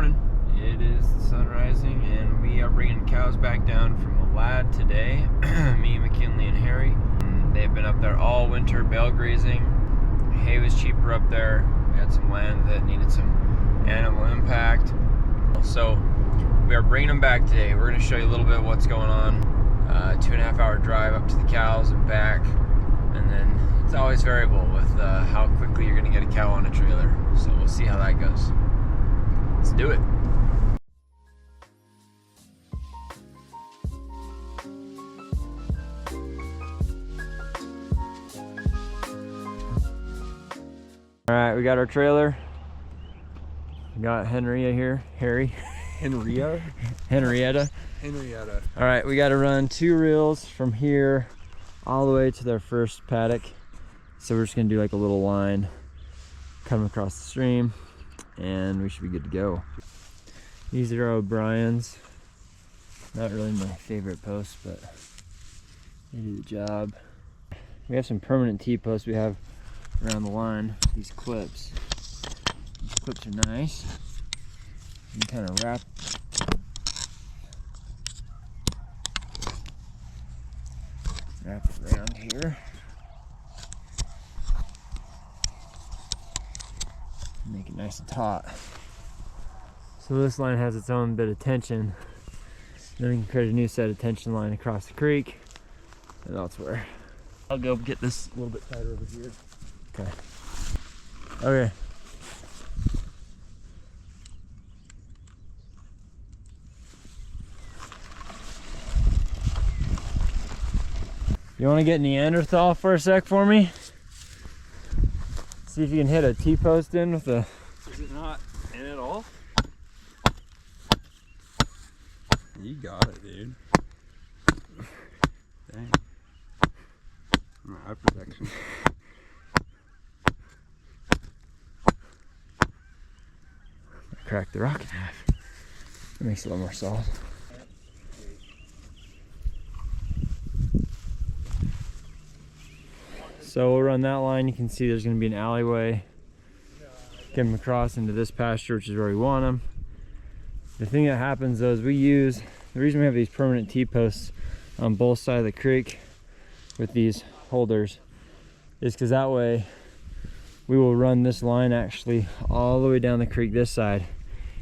morning. It is the sun rising, and we are bringing cows back down from a lad today. Me, McKinley, and Harry. They've been up there all winter bale grazing. Hay was cheaper up there. We had some land that needed some animal impact. So we are bringing them back today. We're going to show you a little bit of what's going on. 2.5 hour drive up to the cows and back. And then it's always variable with how quickly you're going to get a cow on a trailer. So we'll see how that goes. Let's do it. All right, we got our trailer. We got Henrietta here. Henrietta. All right, we got to run 2 reels from here all the way to their first paddock. So we're just gonna do like a little line coming across the stream, and we should be good to go. These are O'Brien's. Not really my favorite posts, but they do the job. We have some permanent T-posts we have around the line. These clips. These clips are nice. You can kind of wrap it around here. Make it nice and taut. So this line has its own bit of tension. Then we can create a new set of tension line across the creek and elsewhere. I'll go get this a little bit tighter over here. Okay. Okay. You want to get Neanderthal for a sec for me? See if you can hit a T-post in with a... Is it not in at all? You got it, dude. Dang. Eye protection. Crack the rock in half. It makes it a little more solid. So we'll run that line. You can see there's going to be an alleyway coming across into this pasture, which is where we want them. The thing that happens though is the reason we have these permanent T-posts on both sides of the creek with these holders is because that way we will run this line actually all the way down the creek this side,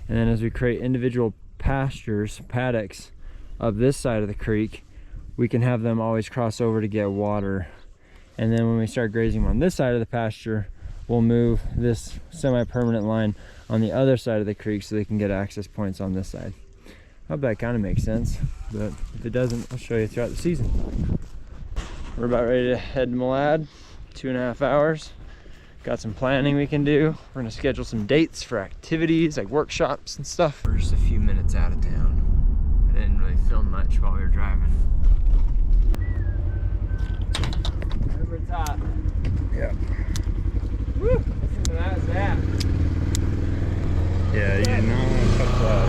and then as we create individual paddocks of this side of the creek, we can have them always cross over to get water. And then when we start grazing on this side of the pasture, we'll move this semi-permanent line on the other side of the creek so they can get access points on this side. I hope that kind of makes sense, but if it doesn't, I'll show you throughout the season. We're about ready to head to Malad, 2.5 hours. Got some planning we can do. We're gonna schedule some dates for activities like workshops and stuff. We're just a few minutes out of town. I didn't really film much while we were driving. It's hot. Yeah. Woo! Listen to that zap. Yeah, you know, touch that.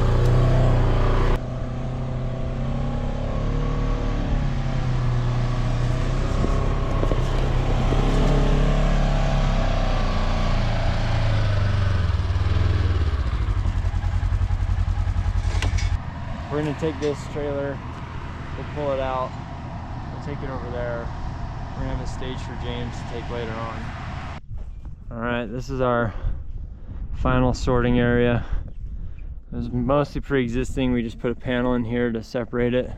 We're gonna take this trailer, we'll pull it out, we'll take it over there. We're gonna have a stage for James to take later on. All right, this is our final sorting area. It was mostly pre-existing. We just put a panel in here to separate it.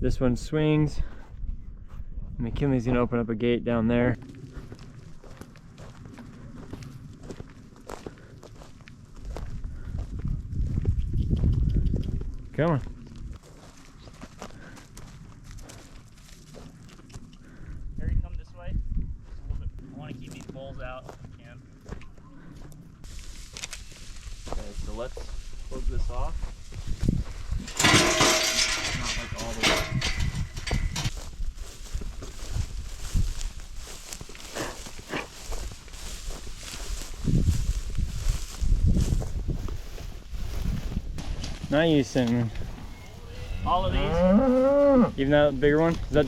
This one swings. McKinley's gonna open up a gate down there. Come on. Out if you can. Okay, so let's close this off. Not like all the way. Not using all of these. Even that bigger one? Is that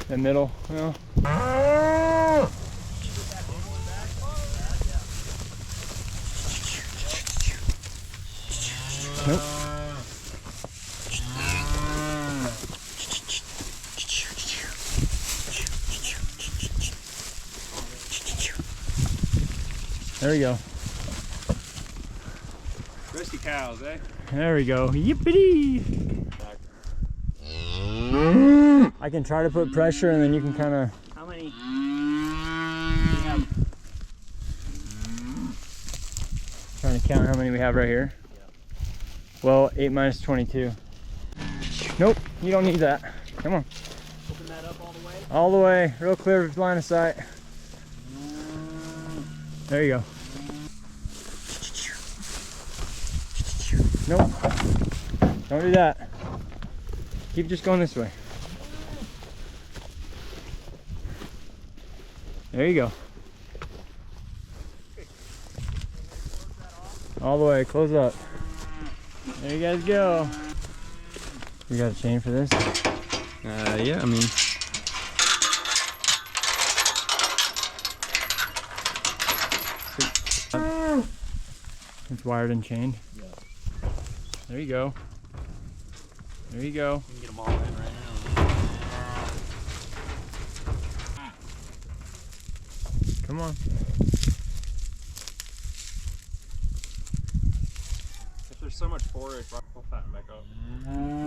the middle? No. There we go. Risky cows, eh? There we go. Yippity! I can try to put pressure and then you can kind of... How many do you have? Trying to count how many we have right here. Yeah. Well, 8 minus 22. Nope, you don't need that. Come on. Open that up all the way. All the way, real clear line of sight. There you go. Nope. Don't do that. Keep just going this way. There you go. All the way, close up. There you guys go. You got a chain for this? Yeah, I mean. It's wired and chained. Yeah. There you go. There you go. We can get them all in right now. Come on. If there's so much forage, we'll fatten back up.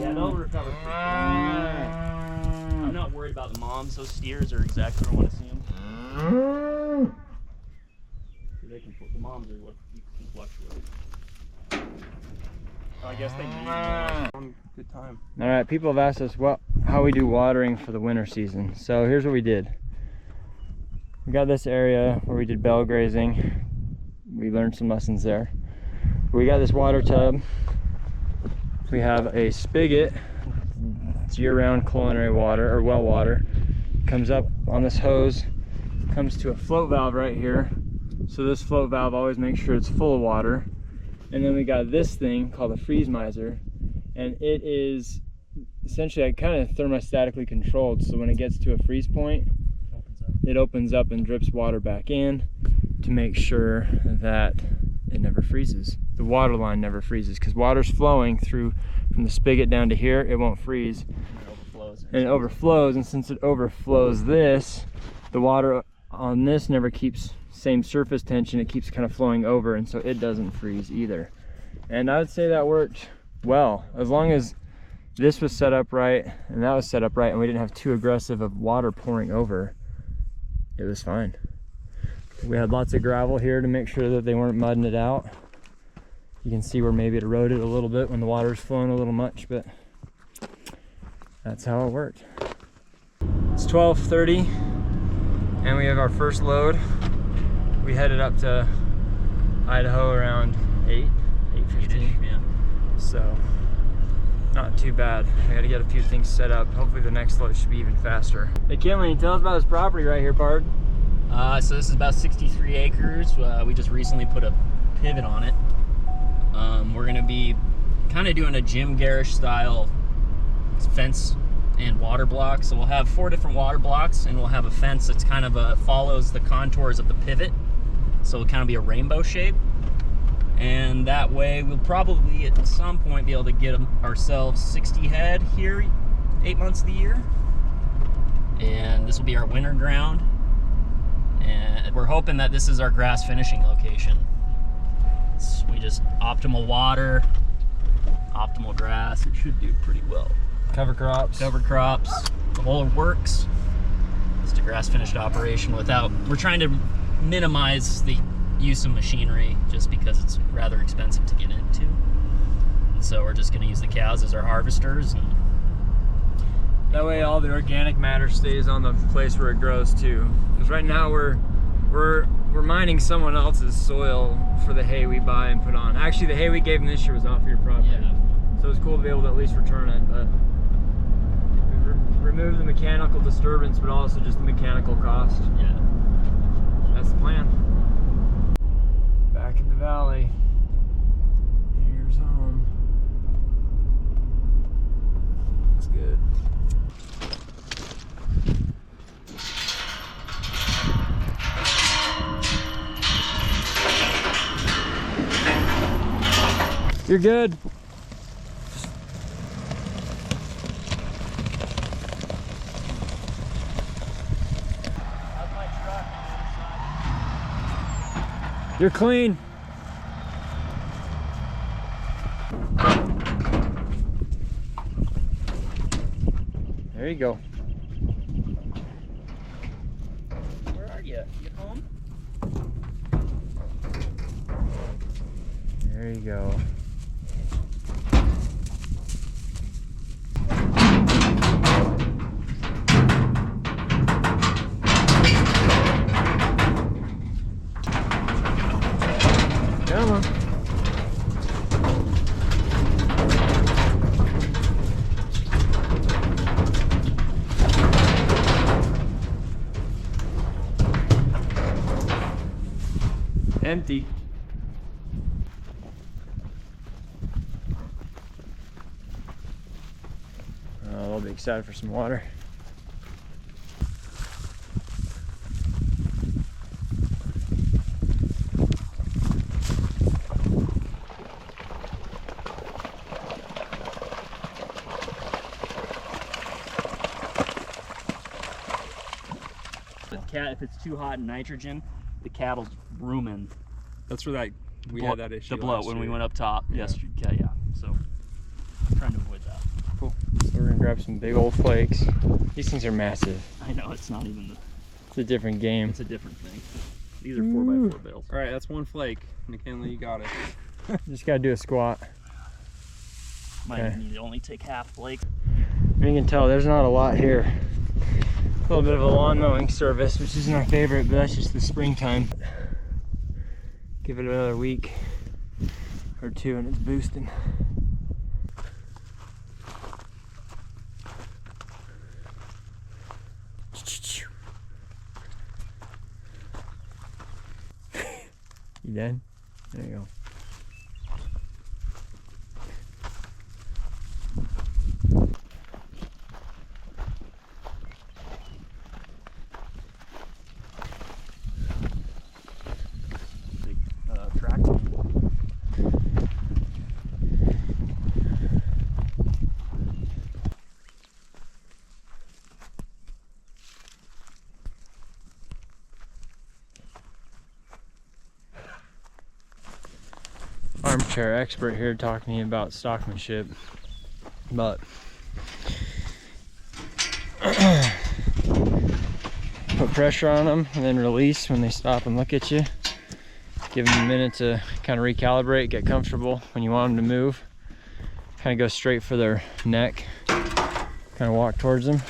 Yeah, they'll recover pretty quick. I'm not worried about the moms. Those steers are exactly where I want to see them. They can, the moms are what you can fluctuate. I guess they need more. Good time. All right, people have asked us how we do watering for the winter season. So here's what we did. We got this area where we did bell grazing. We learned some lessons there. We got this water tub. We have a spigot. It's year-round culinary water, or well water. Comes up on this hose, comes to a float valve right here. So this float valve always makes sure it's full of water. And then we got this thing called a freeze miser, and it is essentially kind of thermostatically controlled. So when it gets to a freeze point, it opens up and drips water back in to make sure that it never freezes. The water line never freezes because water's flowing through from the spigot down to here. It won't freeze. And it overflows, and since it overflows this, the water on this never keeps same surface tension. It keeps kind of flowing over, and so it doesn't freeze either. And I would say that worked well, as long as this was set up right and that was set up right, and we didn't have too aggressive of water pouring over. It was fine. We had lots of gravel here to make sure that they weren't mudding it out. You can see where maybe it eroded a little bit when the water's flowing a little much, but that's how it worked. It's 12:30 and we have our first load. We headed up to Idaho around 8:15. Yeah. So not too bad. I gotta get a few things set up. Hopefully the next load should be even faster. Hey Kinley, tell us about this property right here, Bard. So this is about 63 acres. We just recently put a pivot on it. We're gonna be kind of doing a Jim Garish style fence and water block. So we'll have 4 different water blocks, and we'll have a fence that's kind of follows the contours of the pivot. So it'll kind of be a rainbow shape. And that way we'll probably at some point be able to get ourselves 60 head here 8 months of the year. And this will be our winter ground. And we're hoping that this is our grass finishing location. We just optimal water, optimal grass. It should do pretty well. Cover crops. Cover crops, the whole works. Just a grass finished operation without, we're trying to minimize the use of machinery just because it's rather expensive to get into. And so we're just gonna use the cows as our harvesters. And that way all the organic matter stays on the place where it grows too. Because right now we're mining someone else's soil for the hay we buy and put on. Actually, the hay we gave them this year was off your property. yeah. So it's cool to be able to at least return it, but we remove the mechanical disturbance, but also just the mechanical cost. Yeah. That's the plan. Back in the valley. Here's home. Looks good. You're good. You're clean. There you go. Where are you? You home? There you go. Come on. Empty. I'll be excited for some water. If it's too hot in nitrogen, the cattle's rooming. That's where we had that issue. The bloat last when year. we went up top yesterday. Yeah. So I'm trying to avoid that. Cool. So we're gonna grab some big old flakes. These things are massive. I know it's not even It's a different game. it's a different thing. These are 4x4 bales. All right, that's one flake. McKinley, you got it. Just gotta do a squat. Might Okay. need to only take half flake. You can tell there's not a lot here. A little bit of a lawn mowing service, which isn't our favorite, but that's just the springtime. Give it another week or two and it's boosting. You done? There you go. Tractor. Armchair expert here talking to you about stockmanship, but put pressure on them and then release when they stop and look at you. Give them a minute to kind of recalibrate, get comfortable. When you want them to move, kind of go straight for their neck, kind of walk towards them.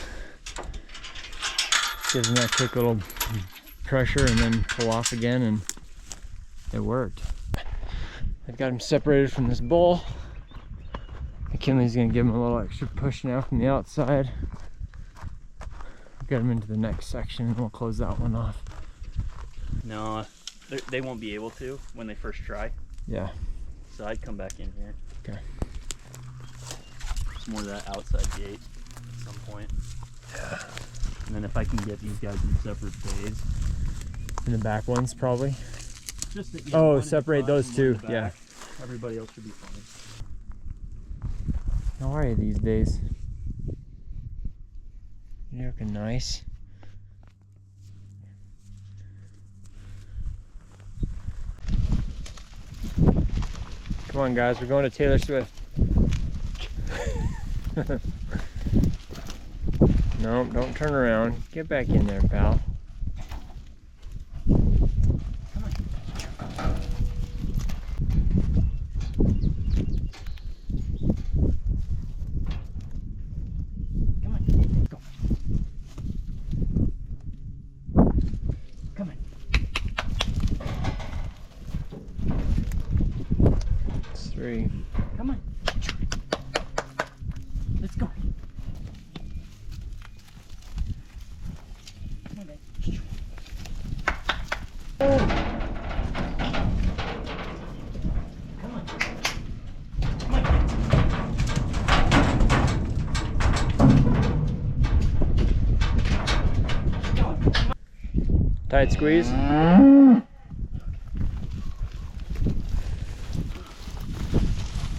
Gives them that quick little pressure and then pull off again, and it worked. I've got him separated from this bull. McKinley's gonna give him a little extra push now from the outside. Get him into the next section and we'll close that one off. No, they won't be able to when they first try. Yeah. So I'd come back in here. Okay. Just more of that outside gate at some point. Yeah. And then if I can get these guys in separate bays. In the back ones, probably. Just that, Oh, one in separate front those and two, one in the yeah. back. Everybody else should be fine. How are you these days? You're looking nice. Come on, guys, we're going to Taylor Swift. No, don't turn around. Get back in there, pal. Three. Come on. Let's go. Come on, babe. Come on. Come on. Tight squeeze.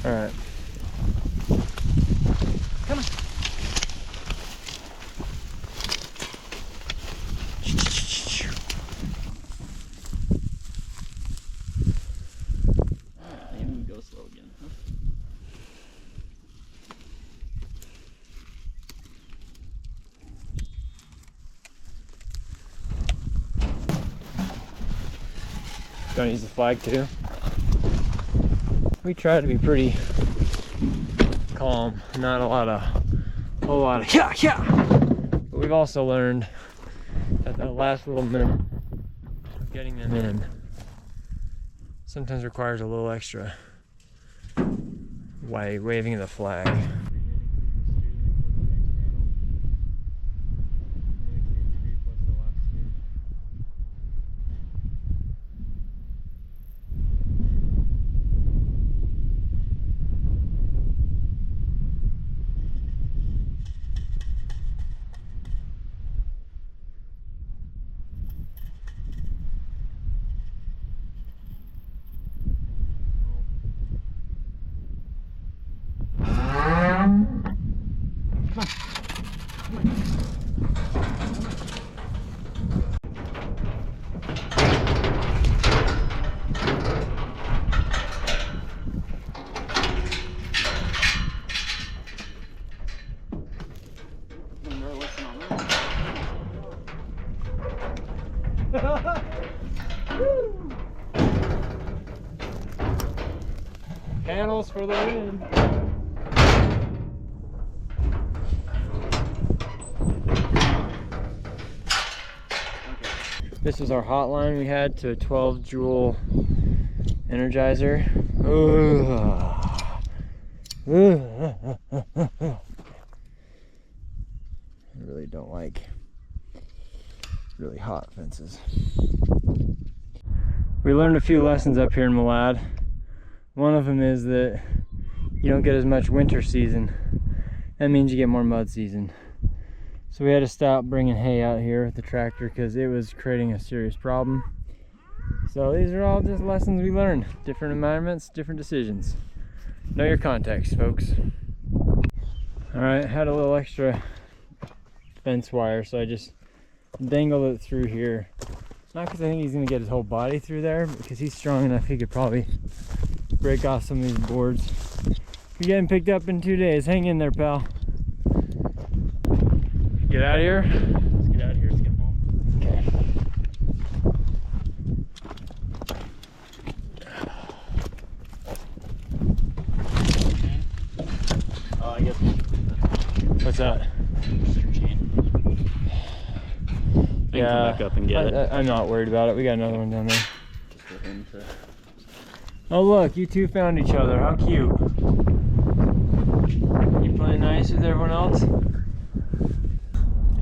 All right. Come on. Gonna use the flag too. We try to be pretty calm, not a whole lot of yeah, yeah. But we've also learned that the last little minute of getting them in sometimes requires a little extra waving of the flag. Panels for the win. This was our hotline we had to a 12 joule energizer. I really don't like really hot fences. We learned a few lessons up here in Malad. One of them is that you don't get as much winter season. That means you get more mud season. So we had to stop bringing hay out here with the tractor because it was creating a serious problem. So these are all just lessons we learned. Different environments, different decisions. Know your context, folks. All right, had a little extra fence wire, so I just dangled it through here. Not because I think he's gonna get his whole body through there, but because he's strong enough he could probably break off some of these boards. You're getting picked up in 2 days. Hang in there, pal. Get out of here? Let's get out of here. Let's get home. Okay. I guess What's that? I can come back up and get it. I'm not worried about it. We got another one down there. Oh look, you two found each other. How cute. You playing nice with everyone else?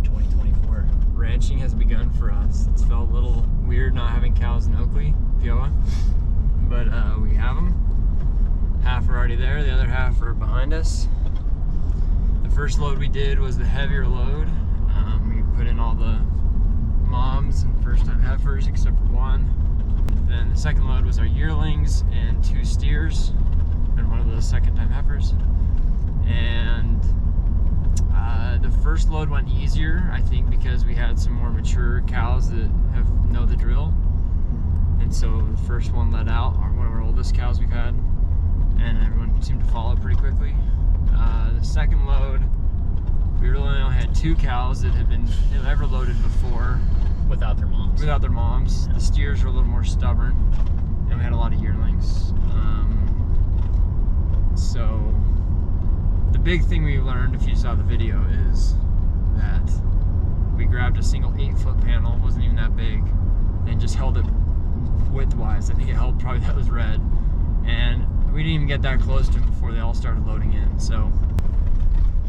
2024. Ranching has begun for us. It's felt a little weird not having cows in Oakley, Peoa, but we have them. Half are already there, the other half are behind us. The first load we did was the heavier load. We put in all the moms and first-time heifers except for one. Then the second load was our yearlings and 2 steers and one of those second-time heifers. And the first load went easier, I think, because we had some more mature cows that know the drill. And so the first one let out, one of our oldest cows we've had, and everyone seemed to follow pretty quickly. The second load, we really only had 2 cows that had been ever loaded before. Without their moms. Without their moms. The steers were a little more stubborn, and we had a lot of yearlings. So the big thing we learned, if you saw the video, is that we grabbed a single 8-foot panel, wasn't even that big, and just held it widthwise. I think it held probably that was red, and we didn't even get that close to them before they all started loading in. So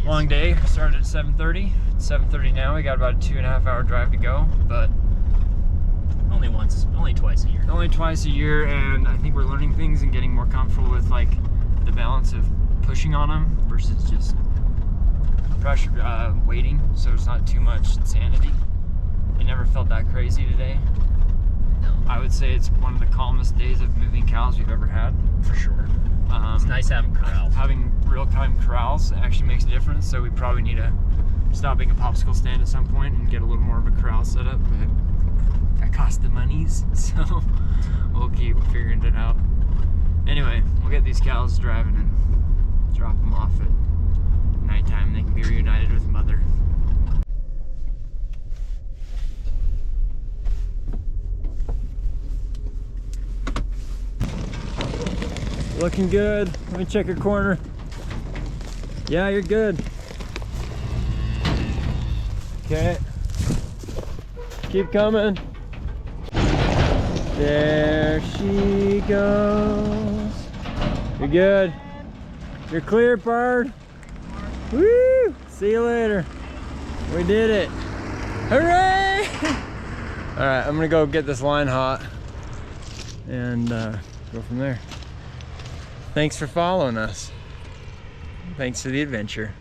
long day. Started at 7:30. It's 7:30 now. We got about a 2.5 hour drive to go, but Only twice a year. Only twice a year, and I think we're learning things and getting more comfortable with like the balance of pushing on them versus just pressure waiting, so it's not too much insanity. It never felt that crazy today. No. I would say it's one of the calmest days of moving cows we've ever had. For sure. It's nice having corrals. Having real-time corrals actually makes a difference, so we probably need to stop being a popsicle stand at some point and get a little more of a corral set up, but that costs the monies, so we'll keep figuring it out. Anyway, we'll get these cows driving and drop them off at nighttime, and they can be reunited with mother. Looking good. Let me check your corner. Yeah, you're good. Okay. Keep coming. There she goes. You're good. You're clear, bird. Woo! See you later. We did it. Hooray! All right, I'm gonna go get this line hot and go from there. Thanks for following us. Thanks for the adventure.